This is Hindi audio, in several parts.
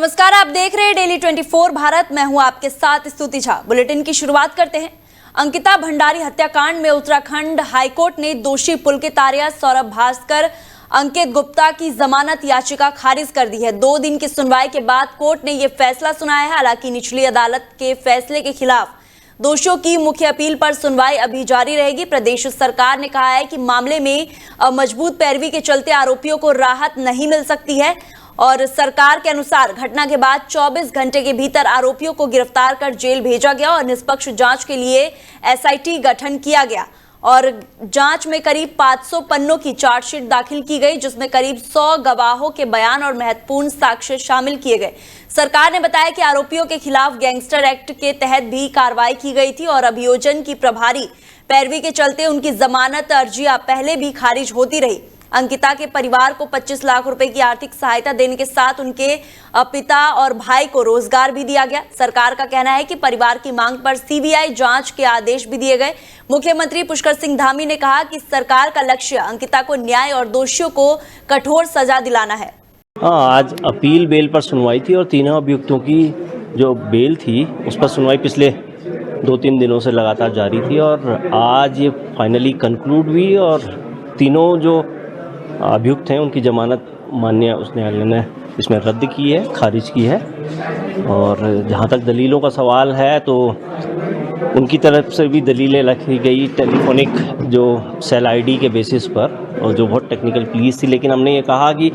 नमस्कार, आप देख रहे हैं डेली 24 भारत। मैं हूं आपके साथ स्तुति झा। बुलेटिन की शुरुआत करते हैं। अंकिता भंडारी हत्याकांड में उत्तराखंड हाईकोर्ट ने दोषी पुलकित सौरभ भास्कर, अंकित गुप्ता की जमानत याचिका खारिज कर दी है। 2 दिन की सुनवाई के बाद कोर्ट ने यह फैसला सुनाया है। हालांकि निचली अदालत के फैसले के खिलाफ दोषियों की मुख्य अपील पर सुनवाई अभी जारी रहेगी। प्रदेश सरकार ने कहा है कि मामले में मजबूत पैरवी के चलते आरोपियों को राहत नहीं मिल सकती है और सरकार के अनुसार घटना के बाद 24 घंटे के भीतर आरोपियों को गिरफ्तार कर जेल भेजा गया और निष्पक्ष जांच के लिए एसआईटी गठन किया गया और जांच में करीब 500 पन्नों की चार्जशीट दाखिल की गई, जिसमें करीब 100 गवाहों के बयान और महत्वपूर्ण साक्ष्य शामिल किए गए। सरकार ने बताया कि आरोपियों के खिलाफ गैंगस्टर एक्ट के तहत भी कार्रवाई की गई थी और अभियोजन की प्रभारी पैरवी के चलते उनकी जमानत अर्जियां पहले भी खारिज होती रही। अंकिता के परिवार को 25 लाख रुपए की आर्थिक सहायता देने के साथ उनके पिता और भाई को रोजगार भी दिया गया। सरकार का कहना है कि परिवार की मांग पर सीबीआई जांच के आदेश भी दिए गए। मुख्यमंत्री पुष्कर सिंह धामी ने कहा कि सरकार का लक्ष्य अंकिता को न्याय और दोषियों को कठोर सजा दिलाना है। आज अपील बेल पर सुनवाई थी और तीनों अभियुक्तों की जो बेल थी उस पर सुनवाई पिछले 2-3 दिनों से लगातार जारी थी और आज ये फाइनली कंक्लूड हुई और तीनों जो अभियुक्त हैं उनकी जमानत माननीय उच्च न्यायालय ने इसमें रद्द की है, खारिज की है। और जहाँ तक दलीलों का सवाल है तो उनकी तरफ से भी दलीलें रखी गई टेलीफोनिक जो सेल आईडी के बेसिस पर और जो बहुत टेक्निकल प्लीज थी, लेकिन हमने ये कहा कि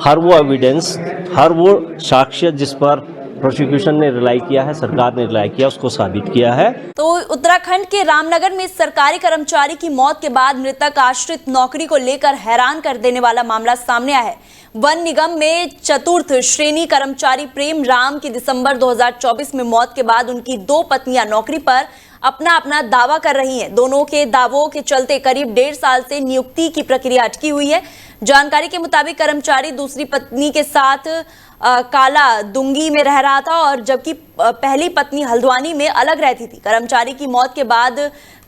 हर वो एविडेंस, हर वो साक्ष्य जिस पर प्रोसिक्यूशन ने रिलाई किया है, सरकार ने रिलाई किया, उसको साबित किया है। तो उत्तराखंड के रामनगर में सरकारी कर्मचारी की मौत के बाद मृतक आश्रित नौकरी को लेकर हैरान कर देने वाला मामला सामने आया है। वन निगम में चतुर्थ श्रेणी कर्मचारी प्रेम राम की दिसंबर 2024 में मौत के बाद उनकी 2 पत्नियां नौकरी पर अपना अपना दावा कर रही हैं। दोनों के दावों के चलते करीब 1.5 साल से नियुक्ति की प्रक्रिया अटकी हुई है। जानकारी के मुताबिक कर्मचारी दूसरी पत्नी के साथ काला दुंगी में रह रहा था और जबकि पहली पत्नी हल्द्वानी में अलग रहती थी। कर्मचारी की मौत के बाद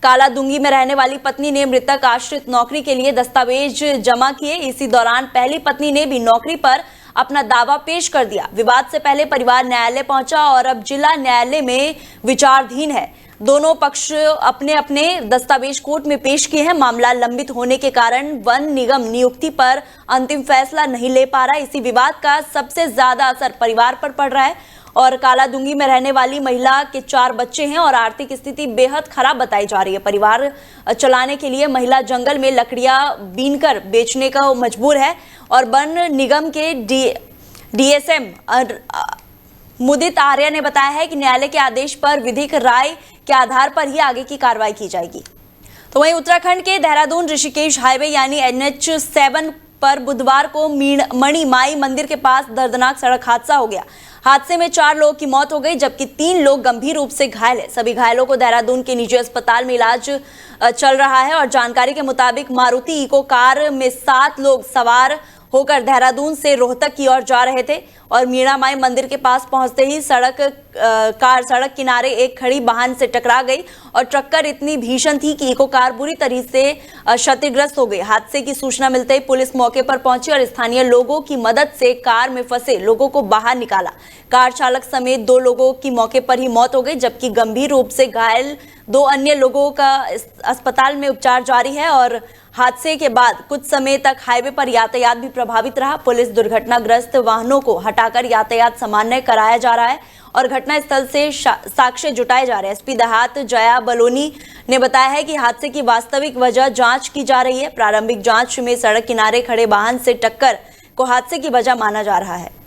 काला दुंगी में रहने वाली पत्नी ने मृतक आश्रित नौकरी के लिए दस्तावेज जमा किए। इसी दौरान पहली पत्नी ने भी नौकरी पर अपना दावा पेश कर दिया। विवाद से पहले परिवार न्यायालय पहुंचा और अब जिला न्यायालय में विचाराधीन है। दोनों पक्ष अपने अपने दस्तावेज कोर्ट में पेश किए हैं। मामला लंबित होने के कारण वन निगम नियुक्ति पर अंतिम फैसला नहीं ले पा रहा है। इसी विवाद का सबसे ज्यादा असर परिवार पर पड़ रहा है और कालादुंगी में रहने वाली महिला के 4 बच्चे हैं और आर्थिक स्थिति बेहद खराब बताई जा रही है। परिवार चलाने के लिए महिला जंगल में लकड़ियां बीनकर बेचने का मजबूर है और वन निगम के डीएसएम मुदित आर्य ने बताया है कि न्यायालय के आदेश पर विधिक राय के आधार पर ही आगे की कार्रवाई की जाएगी। तो वहीं उत्तराखंड के देहरादून ऋषिकेश हाईवे यानी NH7 पर बुधवार को मणि माई मंदिर के पास दर्दनाक सड़क हादसा हो गया। हादसे में 4 लोगों की मौत हो गई जबकि 3 लोग गंभीर रूप से घायल है। सभी घायलों को देहरादून के निजी अस्पताल में इलाज चल रहा है और जानकारी के मुताबिक मारुति इको कार में 7 लोग सवार होकर देहरादून से रोहतक की ओर जा रहे थे और मीणा माई मंदिर के पास पहुंचते ही कार सड़क किनारे एक खड़ी वाहन से टकरा गई और टक्कर इतनी भीषण थी कि इको कार बुरी तरह से क्षतिग्रस्त हो गई। हादसे की सूचना मिलते ही पुलिस मौके पर पहुंची और स्थानीय लोगों की मदद से कार में फंसे लोगों को बाहर निकाला। कार चालक समेत 2 लोगों की मौके पर ही मौत हो गई जबकि गंभीर रूप से घायल 2 अन्य लोगों का अस्पताल में उपचार जारी है और हादसे के बाद कुछ समय तक हाईवे पर यातायात भी प्रभावित रहा। पुलिस दुर्घटनाग्रस्त वाहनों को हटाकर यातायात सामान्य कराया जा रहा है और घटनास्थल से साक्ष्य जुटाए जा रहे हैं। एसपी देहात जया बलोनी ने बताया है कि हादसे की वास्तविक वजह जांच की जा रही है। प्रारंभिक जांच में सड़क किनारे खड़े वाहन से टक्कर को हादसे की वजह माना जा रहा है।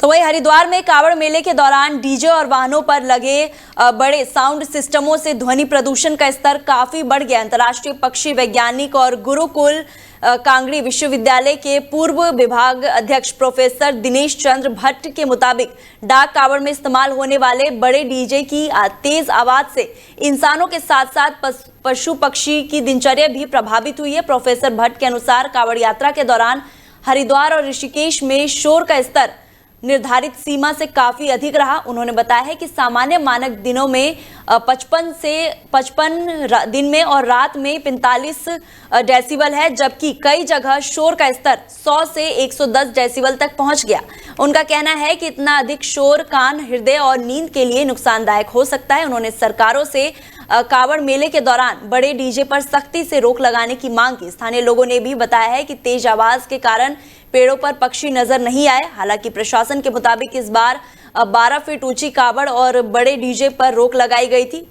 तो वहीं हरिद्वार में कांवड़ मेले के दौरान डीजे और वाहनों पर लगे बड़े साउंड सिस्टमों से ध्वनि प्रदूषण का स्तर काफी बढ़ गया। अंतर्राष्ट्रीय पक्षी वैज्ञानिक और गुरुकुल कांगड़ी विश्वविद्यालय के पूर्व विभाग अध्यक्ष प्रोफेसर दिनेश चंद्र भट्ट के मुताबिक डाक कांवड़ में इस्तेमाल होने वाले बड़े डीजे की तेज आवाज से इंसानों के साथ साथ पशु पक्षी की दिनचर्या भी प्रभावित हुई है। प्रोफेसर भट्ट के अनुसार कांवड़ यात्रा के दौरान हरिद्वार और ऋषिकेश में शोर का स्तर निर्धारित सीमा से काफी अधिक रहा। उन्होंने बताया है कि सामान्य मानक दिनों में 55 दिन में और रात में 45 डेसिबल है, जबकि कई जगह शोर का स्तर 100 से 110 डेसिबल तक पहुंच गया। उनका कहना है कि इतना अधिक शोर कान, हृदय और नींद के लिए नुकसानदायक हो सकता है। उन्होंने सरकारों से कावड़ मेले के दौरान बड़े डीजे पर सख्ती से रोक लगाने की मांग की। स्थानीय लोगों ने भी बताया है कि तेज आवाज के कारण पेड़ों पर पक्षी नजर नहीं आए। हालांकि प्रशासन के मुताबिक इस बार 12 फीट ऊंची कावड़ और बड़े डीजे पर रोक लगाई गई थी।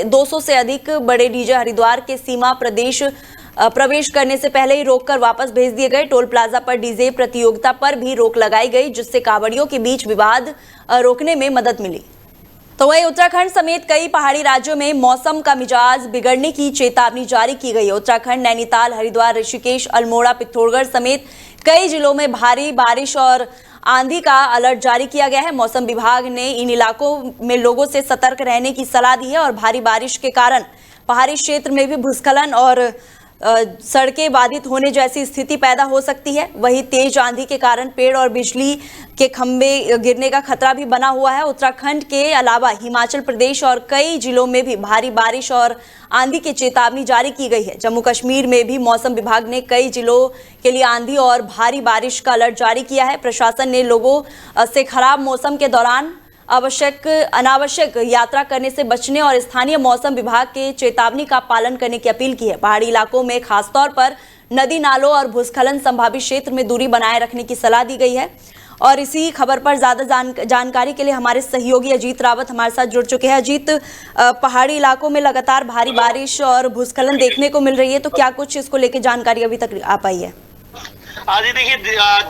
200 से अधिक बड़े डीजे हरिद्वार के सीमा प्रवेश करने से पहले ही रोककर वापस भेज दिए गए। टोल प्लाजा पर डीजे प्रतियोगिता पर भी रोक लगाई गई, जिससे कावड़ियों के बीच विवाद रोकने में मदद मिली। तो वहीं उत्तराखंड समेत कई पहाड़ी राज्यों में मौसम का मिजाज बिगड़ने की चेतावनी जारी की गई है। उत्तराखंड, नैनीताल, हरिद्वार, ऋषिकेश, अल्मोड़ा, पिथौरागढ़ समेत कई जिलों में भारी बारिश और आंधी का अलर्ट जारी किया गया है। मौसम विभाग ने इन इलाकों में लोगों से सतर्क रहने की सलाह दी है और भारी बारिश के कारण पहाड़ी क्षेत्र में भी भूस्खलन और सड़कें बाधित होने जैसी स्थिति पैदा हो सकती है। वहीं तेज आंधी के कारण पेड़ और बिजली के खंभे गिरने का खतरा भी बना हुआ है। उत्तराखंड के अलावा हिमाचल प्रदेश और कई जिलों में भी भारी बारिश और आंधी की चेतावनी जारी की गई है। जम्मू कश्मीर में भी मौसम विभाग ने कई जिलों के लिए आंधी और भारी बारिश का अलर्ट जारी किया है। प्रशासन ने लोगों से खराब मौसम के दौरान अनावश्यक यात्रा करने से बचने और स्थानीय मौसम विभाग के चेतावनी का पालन करने की अपील की है। पहाड़ी इलाकों में खासतौर पर नदी नालों और भूस्खलन संभावित क्षेत्र में दूरी बनाए रखने की सलाह दी गई है। और इसी खबर पर ज्यादा जानकारी के लिए हमारे सहयोगी अजीत रावत हमारे साथ जुड़ चुके हैं। अजीत, पहाड़ी इलाकों में लगातार भारी बारिश और भूस्खलन देखने को मिल रही है, तो क्या कुछ इसको लेकर जानकारी अभी तक आ पाई है? जी देखिए,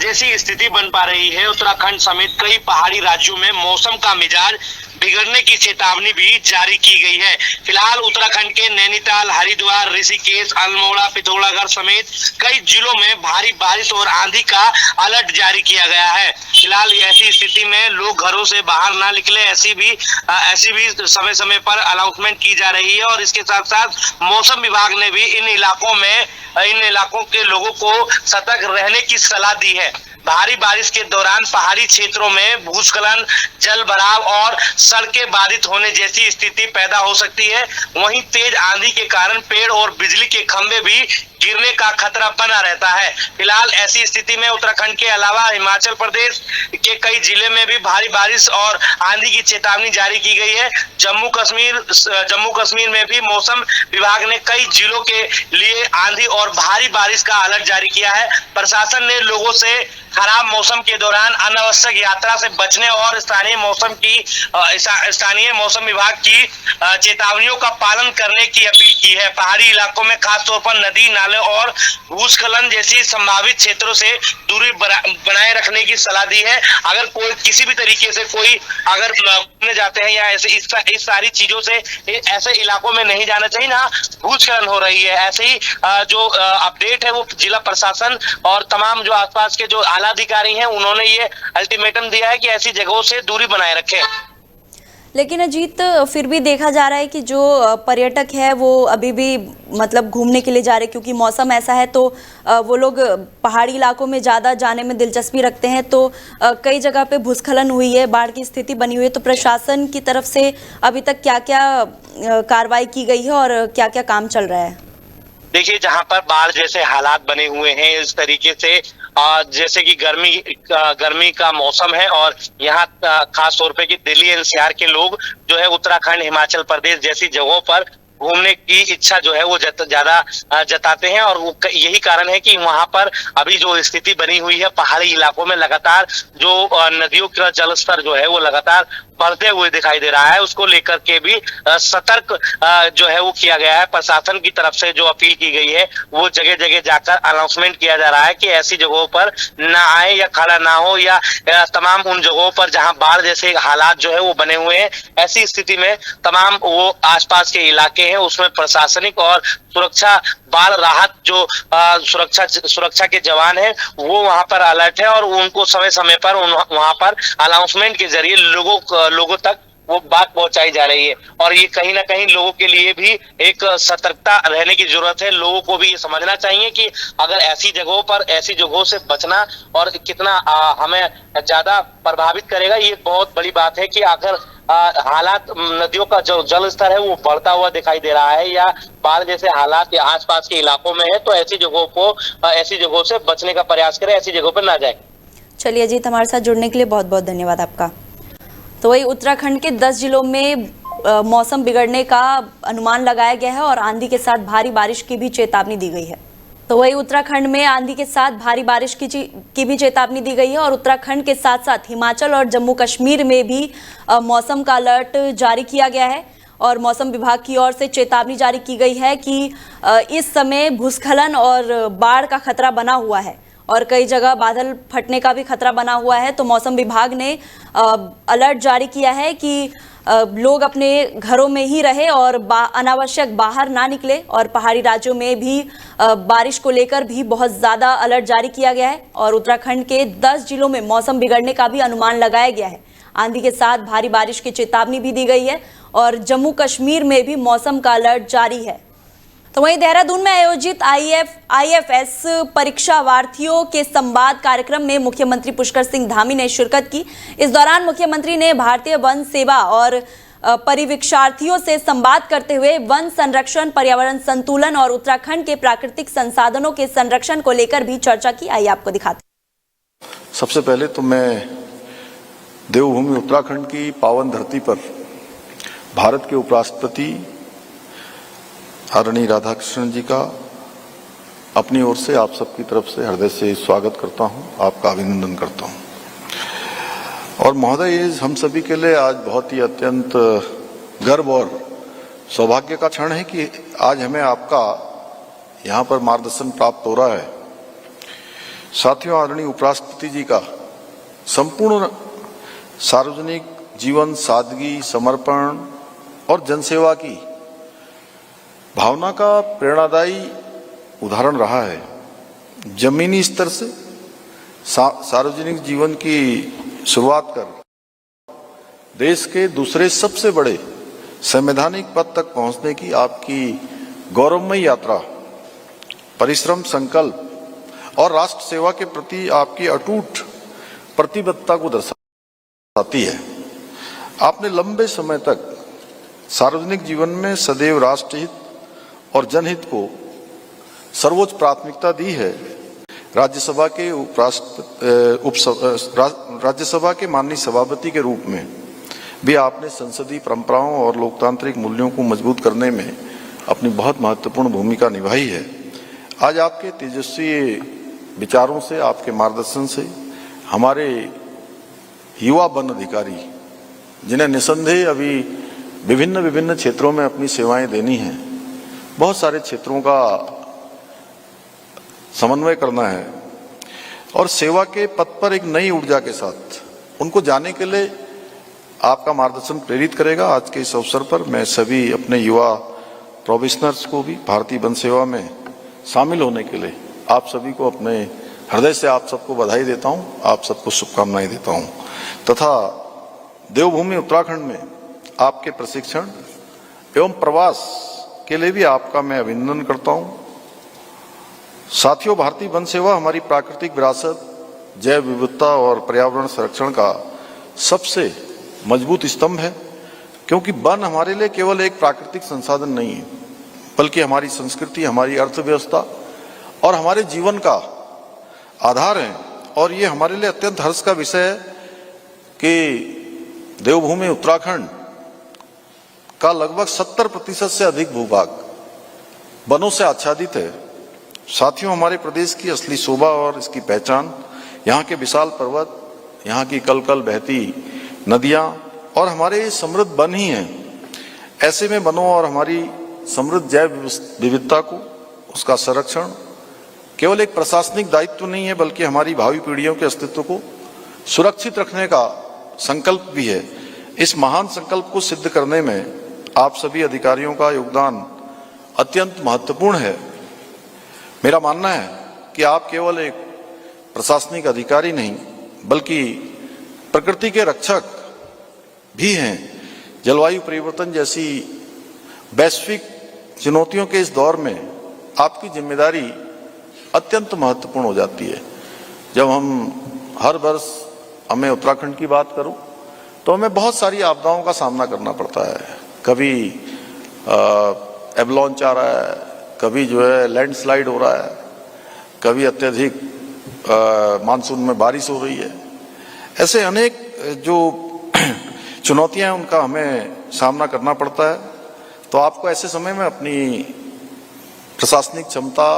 जैसी स्थिति बन पा रही है, उत्तराखंड समेत कई पहाड़ी राज्यों में मौसम का मिजाज बिगड़ने की चेतावनी भी जारी की गई है। फिलहाल उत्तराखंड के नैनीताल, हरिद्वार, ऋषिकेश, अल्मोड़ा, पिथौरागढ़ समेत कई जिलों में भारी बारिश और आंधी का अलर्ट जारी किया गया है। फिलहाल ऐसी स्थिति में लोग घरों से बाहर ना निकले, ऐसी भी समय समय पर अनाउंसमेंट की जा रही है। और इसके साथ साथ मौसम विभाग ने भी इन इलाकों के लोगों को सतर्क रहने की सलाह दी है। भारी बारिश के दौरान पहाड़ी क्षेत्रों में भूस्खलन, जल भराव और सड़कें बाधित होने जैसी स्थिति पैदा हो सकती है। वहीं तेज आंधी के कारण पेड़ और बिजली के खंभे भी गिरने का खतरा बना रहता है। फिलहाल ऐसी स्थिति में उत्तराखंड के अलावा हिमाचल प्रदेश के कई जिले में भी भारी बारिश और आंधी की चेतावनी जारी की गई है। जम्मू कश्मीर में भी मौसम विभाग ने कई जिलों के लिए आंधी और भारी बारिश का अलर्ट जारी किया है। प्रशासन ने लोगों से खराब मौसम के दौरान अनावश्यक यात्रा से बचने और स्थानीय मौसम विभाग की चेतावनियों का पालन करने की अपील की है। पहाड़ी इलाकों में खासतौर पर नदी नाले और भूस्खलन जैसी संभावित क्षेत्रों से दूरी बनाए रखने की सलाह दी है। अगर कोई किसी भी तरीके से अगर घूमने जाते हैं या ऐसे इस सारी चीजों से ऐसे इलाकों में नहीं जाना चाहिए ना भूस्खलन हो रही है। ऐसे ही जो अपडेट है वो जिला प्रशासन और तमाम जो आसपास के जो आला अधिकारी हैं उन्होंने ये अल्टीमेटम दिया है कि ऐसी जगहों से दूरी बनाए रखें। लेकिन अजीत, फिर भी देखा जा रहा है कि जो पर्यटक है वो अभी भी मतलब घूमने के लिए जा रहे हैं, क्योंकि मौसम ऐसा है तो वो लोग पहाड़ी इलाकों में ज़्यादा जाने में दिलचस्पी रखते हैं। तो कई जगह पे भूस्खलन हुई है, बाढ़ की स्थिति बनी हुई है, तो प्रशासन की तरफ से अभी तक क्या क्या कार्रवाई की गई है और क्या क्या काम चल रहा है? देखिए, जहां पर बाढ़ जैसे हालात बने हुए हैं, इस तरीके से जैसे कि गर्मी का मौसम है और यहाँ खास तौर पे कि दिल्ली एनसीआर के लोग जो है उत्तराखंड, हिमाचल प्रदेश जैसी जगहों पर घूमने की इच्छा जो है वो ज्यादा जताते हैं। और यही कारण है कि वहां पर अभी जो स्थिति बनी हुई है पहाड़ी इलाकों में लगातार जो नदियों का जलस्तर जो है वो लगातार बढ़ते हुए दिखाई दे रहा है। उसको लेकर के भी सतर्क जो है वो किया गया है। प्रशासन की तरफ से जो अपील की गई है वो जगह जगह जाकर अनाउंसमेंट किया जा रहा है कि ऐसी जगहों पर ना आए या खड़ा ना हो, या तमाम उन जगहों पर जहां बाढ़ जैसे हालात जो है वो बने हुए हैं, ऐसी स्थिति में तमाम वो आसपास के इलाके हैं उसमें प्रशासनिक और सुरक्षा बाढ़ राहत जो सुरक्षा के जवान हैं वो वहां पर अलर्ट है और उनको समय समय पर वहां पर अनाउंसमेंट के जरिए लोगों तक वो बात पहुंचाई जा रही है। और ये कहीं ना कहीं लोगों के लिए भी एक सतर्कता रहने की जरूरत है। लोगों को भी ये समझना चाहिए कि अगर ऐसी जगहों पर, ऐसी जगहों से बचना और कितना हमें ज्यादा प्रभावित करेगा, ये बहुत बड़ी बात है कि अगर हालात, नदियों का जो जल स्तर है वो बढ़ता हुआ दिखाई दे रहा है या बाढ़ जैसे हालात या आसपास के इलाकों में है, तो ऐसी जगहों को, ऐसी जगहों से बचने का प्रयास करें, ऐसी जगहों पर ना जाए। चलिए अजीत, हमारे साथ जुड़ने के लिए बहुत बहुत धन्यवाद आपका। तो वही उत्तराखंड के 10 जिलों में मौसम बिगड़ने का अनुमान लगाया गया है और आंधी के साथ भारी बारिश की भी चेतावनी दी गई है। तो वही उत्तराखंड में आंधी के साथ भारी बारिश की भी चेतावनी दी गई है और उत्तराखंड के साथ साथ हिमाचल और जम्मू कश्मीर में भी मौसम का अलर्ट जारी किया गया है और मौसम विभाग की ओर से चेतावनी जारी की गई है कि इस समय भूस्खलन और बाढ़ का खतरा बना हुआ है और कई जगह बादल फटने का भी खतरा बना हुआ है। तो मौसम विभाग ने अलर्ट जारी किया है कि लोग अपने घरों में ही रहे और अनावश्यक बाहर ना निकले और पहाड़ी राज्यों में भी बारिश को लेकर भी बहुत ज़्यादा अलर्ट जारी किया गया है और उत्तराखंड के 10 जिलों में मौसम बिगड़ने का भी अनुमान लगाया गया है। आंधी के साथ भारी बारिश की चेतावनी भी दी गई है और जम्मू कश्मीर में भी मौसम का अलर्ट जारी है। तो वहीं देहरादून में आयोजित IFS परीक्षावार्थियों के संवाद कार्यक्रम में मुख्यमंत्री पुष्कर सिंह धामी ने शिरकत की। इस दौरान मुख्यमंत्री ने भारतीय वन सेवा और परिवीक्षार्थियों से संवाद करते हुए वन संरक्षण, पर्यावरण संतुलन और उत्तराखंड के प्राकृतिक संसाधनों के संरक्षण को लेकर भी चर्चा की। आइए आपको दिखाते। सबसे पहले तो मैं देवभूमि उत्तराखंड की पावन धरती पर भारत के उपराष्ट्रपति आदरणीय राधाकृष्णन जी का अपनी ओर से आप सबकी तरफ से हृदय से स्वागत करता हूं, आपका अभिनंदन करता हूं। और महोदय, ये हम सभी के लिए आज बहुत ही अत्यंत गर्व और सौभाग्य का क्षण है कि आज हमें आपका यहां पर मार्गदर्शन प्राप्त हो रहा है। साथियों, आदरणीय उपराष्ट्रपति जी का संपूर्ण सार्वजनिक जीवन सादगी, समर्पण और जनसेवा की भावना का प्रेरणादायी उदाहरण रहा है। जमीनी स्तर से सार्वजनिक जीवन की शुरुआत कर देश के दूसरे सबसे बड़े संवैधानिक पद तक पहुंचने की आपकी गौरवमयी यात्रा, परिश्रम, संकल्प और राष्ट्र सेवा के प्रति आपकी अटूट प्रतिबद्धता को दर्शाती है। आपने लंबे समय तक सार्वजनिक जीवन में सदैव राष्ट्रहित और जनहित को सर्वोच्च प्राथमिकता दी है। राज्यसभा के माननीय सभापति के रूप में भी आपने संसदीय परंपराओं और लोकतांत्रिक मूल्यों को मजबूत करने में अपनी बहुत महत्वपूर्ण भूमिका निभाई है। आज आपके तेजस्वी विचारों से, आपके मार्गदर्शन से हमारे युवा वन अधिकारी, जिन्हें निसंदेह अभी विभिन्न क्षेत्रों में अपनी सेवाएं देनी हैं, बहुत सारे क्षेत्रों का समन्वय करना है और सेवा के पथ पर एक नई ऊर्जा के साथ उनको जाने के लिए आपका मार्गदर्शन प्रेरित करेगा। आज के इस अवसर पर मैं सभी अपने युवा प्रोबेशनर्स को भी भारतीय वन सेवा में शामिल होने के लिए आप सभी को अपने हृदय से आप सबको बधाई देता हूं, आप सबको शुभकामनाएं देता हूं तथा देवभूमि उत्तराखंड में आपके प्रशिक्षण एवं प्रवास के लिए भी आपका मैं अभिनंदन करता हूं। साथियों, भारतीय वन सेवा हमारी प्राकृतिक विरासत, जैव विविधता और पर्यावरण संरक्षण का सबसे मजबूत स्तंभ है, क्योंकि वन हमारे लिए केवल एक प्राकृतिक संसाधन नहीं है, बल्कि हमारी संस्कृति, हमारी अर्थव्यवस्था और हमारे जीवन का आधार है। और ये हमारे लिए अत्यंत हर्ष का विषय है कि देवभूमि उत्तराखंड का लगभग 70% से अधिक भूभाग वनों से आच्छादित है। साथियों, हमारे प्रदेश की असली शोभा और इसकी पहचान यहाँ के विशाल पर्वत, यहाँ की कल कल बहती नदियाँ और हमारे समृद्ध वन ही हैं। ऐसे में वनों और हमारी समृद्ध जैव विविधता को, उसका संरक्षण केवल एक प्रशासनिक दायित्व नहीं है, बल्कि हमारी भावी पीढ़ियों के अस्तित्व को सुरक्षित रखने का संकल्प भी है। इस महान संकल्प को सिद्ध करने में आप सभी अधिकारियों का योगदान अत्यंत महत्वपूर्ण है। मेरा मानना है कि आप केवल एक प्रशासनिक अधिकारी नहीं, बल्कि प्रकृति के रक्षक भी हैं। जलवायु परिवर्तन जैसी वैश्विक चुनौतियों के इस दौर में आपकी जिम्मेदारी अत्यंत महत्वपूर्ण हो जाती है। जब हम हर वर्ष हमें उत्तराखंड की बात करूं तो हमें बहुत सारी आपदाओं का सामना करना पड़ता है। कभी एवलांच आ रहा है, कभी जो है लैंडस्लाइड हो रहा है, कभी अत्यधिक मानसून में बारिश हो रही है। ऐसे अनेक जो चुनौतियां हैं उनका हमें सामना करना पड़ता है। तो आपको ऐसे समय में अपनी प्रशासनिक क्षमता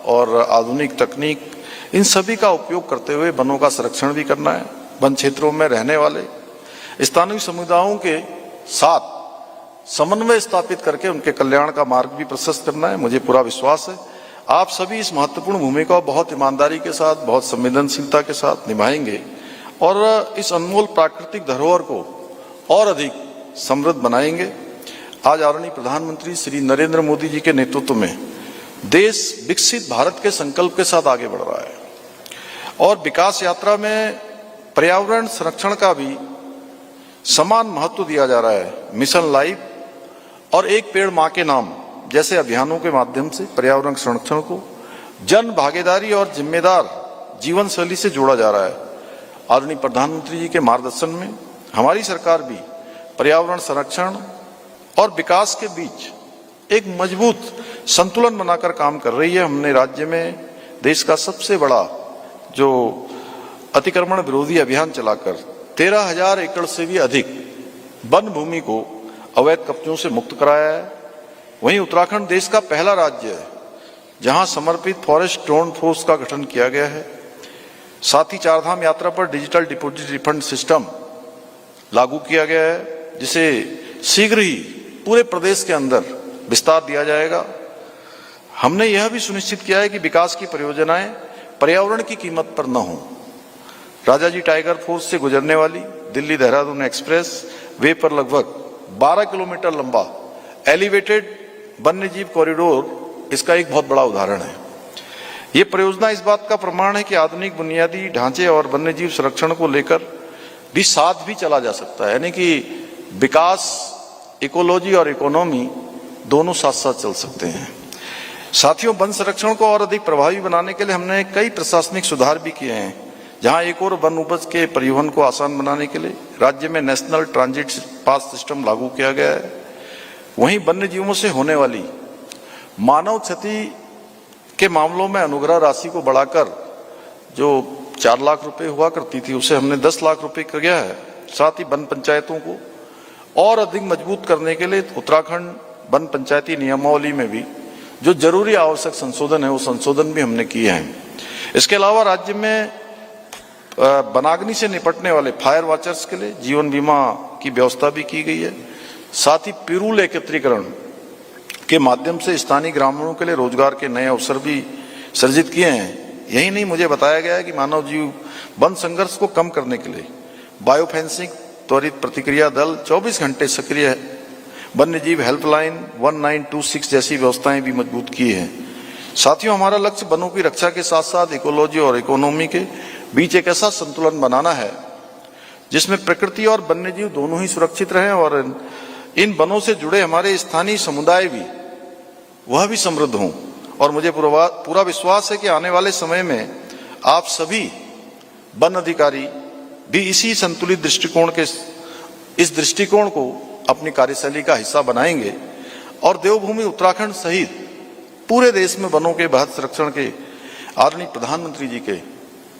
और आधुनिक तकनीक इन सभी का उपयोग करते हुए वनों का संरक्षण भी करना है। वन क्षेत्रों में रहने वाले स्थानीय समुदायों के साथ समन्वय स्थापित करके उनके कल्याण का मार्ग भी प्रशस्त करना है। मुझे पूरा विश्वास है आप सभी इस महत्वपूर्ण भूमिका को बहुत ईमानदारी के साथ, बहुत संवेदनशीलता के साथ निभाएंगे और इस अनमोल प्राकृतिक धरोहर को और अधिक समृद्ध बनाएंगे। आज आदरणीय प्रधानमंत्री श्री नरेंद्र मोदी जी के नेतृत्व में देश विकसित भारत के संकल्प के साथ आगे बढ़ रहा है और विकास यात्रा में पर्यावरण संरक्षण का भी समान महत्व दिया जा रहा है। मिशन लाइफ और एक पेड़ मां के नाम जैसे अभियानों के माध्यम से पर्यावरण संरक्षण को जन भागीदारी और जिम्मेदार जीवन शैली से जोड़ा जा रहा है। आदरणीय प्रधानमंत्री जी के मार्गदर्शन में हमारी सरकार भी पर्यावरण संरक्षण और विकास के बीच एक मजबूत संतुलन बनाकर काम कर रही है। हमने राज्य में देश का सबसे बड़ा जो अतिक्रमण विरोधी अभियान चलाकर 13,000 एकड़ से भी अधिक वन भूमि को अवैध कब्जों से मुक्त कराया है। वहीं उत्तराखंड देश का पहला राज्य है जहां समर्पित फॉरेस्ट ड्रोन फोर्स का गठन किया गया है। साथ ही चारधाम यात्रा पर डिजिटल डिपॉजिट रिफंड सिस्टम लागू किया गया है, जिसे शीघ्र ही पूरे प्रदेश के अंदर विस्तार दिया जाएगा। हमने यह भी सुनिश्चित किया है कि विकास की परियोजनाएं पर्यावरण की कीमत पर न हो। राजाजी टाइगर फोर्स से गुजरने वाली दिल्ली देहरादून एक्सप्रेस वे पर लगभग 12 किलोमीटर लंबा एलिवेटेड वन्यजीव कॉरिडोर इसका एक बहुत बड़ा उदाहरण है। ये परियोजना इस बात का प्रमाण है कि आधुनिक बुनियादी ढांचे और वन्यजीव संरक्षण को लेकर भी साथ भी चला जा सकता है, यानी कि विकास, इकोलॉजी और इकोनॉमी दोनों साथ साथ चल सकते हैं। साथियों, वन संरक्षण को और अधिक प्रभावी बनाने के लिए हमने कई प्रशासनिक सुधार भी किए हैं। जहां एक और वन उपज के परिवहन को आसान बनाने के लिए राज्य में नेशनल ट्रांजिट पास सिस्टम लागू किया गया है। वहीं वन्य जीवों से होने वाली मानव क्षति के मामलों में अनुग्रह राशि को बढ़ाकर जो 4 लाख रुपए हुआ करती थी उसे हमने 10 लाख रुपए कर गया है। साथ ही वन पंचायतों को और अधिक मजबूत करने के लिए उत्तराखंड वन पंचायती नियमावली में भी जो जरूरी आवश्यक संशोधन है वो संशोधन भी हमने किए हैं। इसके अलावा राज्य में वनाग्नि से निपटने वाले फायर वॉचर्स के लिए जीवन बीमा की व्यवस्था भी की गई है। साथ ही पिरूल एकत्रीकरण के माध्यम से स्थानीय ग्रामीणों के लिए रोजगार के नए अवसर भी सृजित किए हैं। यही नहीं, मुझे बताया गया है कि मानव जीव वन संघर्ष को कम करने के लिए बायो फेंसिंग, त्वरित प्रतिक्रिया दल, 24 घंटे सक्रिय वन्य जीव हेल्पलाइन 1926 जैसी व्यवस्थाएं भी मजबूत की है। साथियों, हमारा लक्ष्य वनों की रक्षा के साथ साथ इकोलॉजी और इकोनॉमी के बीच एक ऐसा संतुलन बनाना है जिसमें प्रकृति और वन्य जीव दोनों ही सुरक्षित रहें और इन वनों से जुड़े हमारे स्थानीय समुदाय भी वह भी समृद्ध हों। और मुझे पूरा विश्वास है कि आने वाले समय में आप सभी वन अधिकारी भी इसी संतुलित दृष्टिकोण के इस दृष्टिकोण को अपनी कार्यशैली का हिस्सा बनाएंगे और देवभूमि उत्तराखंड सहित पूरे देश में वनों के बेहतर संरक्षण के आदरणीय प्रधानमंत्री जी के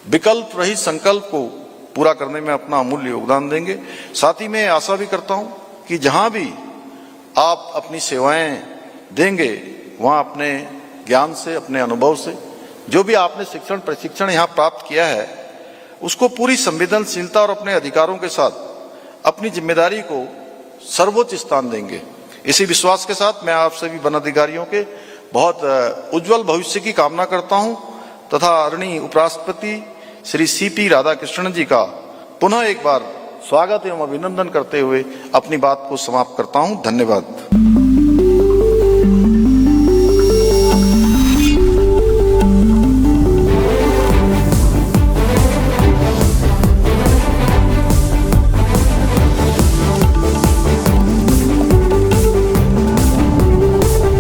विकल्प रहित संकल्प को पूरा करने में अपना अमूल्य योगदान देंगे। साथ ही मैं आशा भी करता हूं कि जहां भी आप अपनी सेवाएं देंगे वहां अपने ज्ञान से, अपने अनुभव से जो भी आपने शिक्षण प्रशिक्षण यहाँ प्राप्त किया है उसको पूरी संवेदनशीलता और अपने अधिकारों के साथ अपनी जिम्मेदारी को सर्वोच्च स्थान देंगे। इसी विश्वास के साथ मैं आप सभी वन अधिकारियों के बहुत उज्जवल भविष्य की कामना करता हूं तथा आदरणीय उपराष्ट्रपति श्री CP राधाकृष्णन जी का पुनः एक बार स्वागत एवं अभिनंदन करते हुए अपनी बात को समाप्त करता हूं। धन्यवाद।